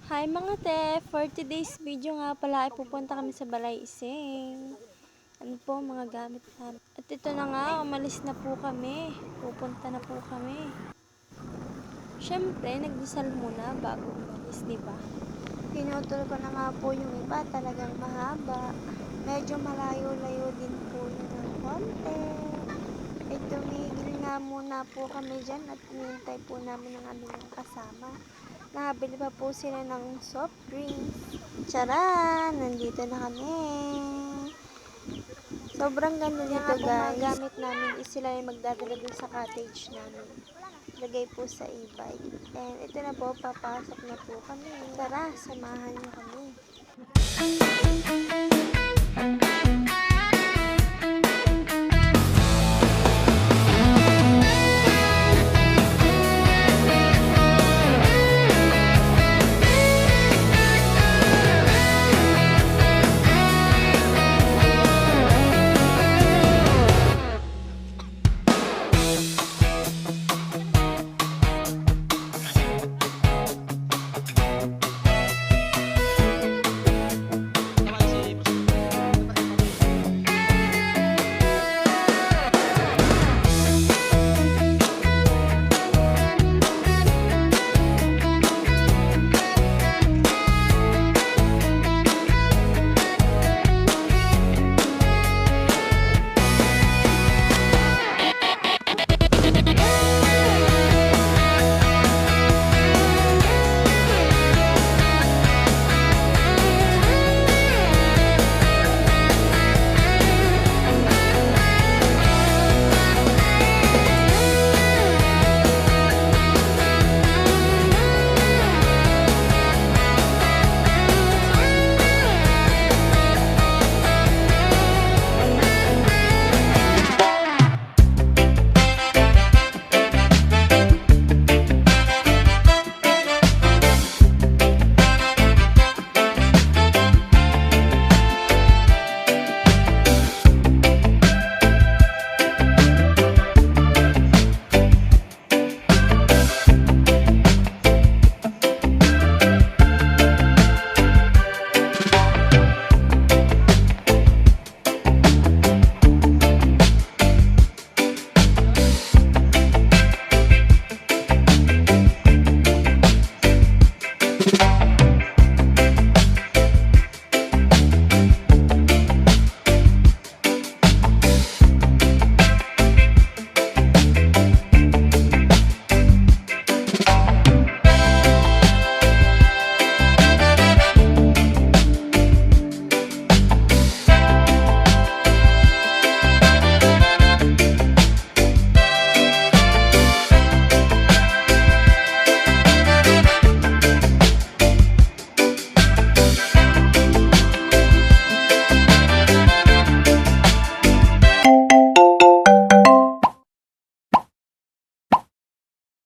Hi mga te! For today's video nga pala ay pupunta kami sa Balay Ising. Ano po mga gamit namin. At ito na nga, umalis na po kami. Pupunta na po kami. Siyempre, nagdasal muna bago umalis, di ba? Pinutol ko na nga po yung iba, talagang mahaba. Medyo malayo-layo din po yun ng konti. Ay tumigil nga muna po kami dyan at hinihintay po namin ang aming kasama. Nakabili pa po sila ng soft drinks. Tcharan! Nandito na kami. Sobrang ganda dito guys. Yung gamit namin is sila yung magdadala dun sa cottage namin. Lagay po sa e-bike. And ito na po, papasok na po kami. Tara, samahan niyo kami.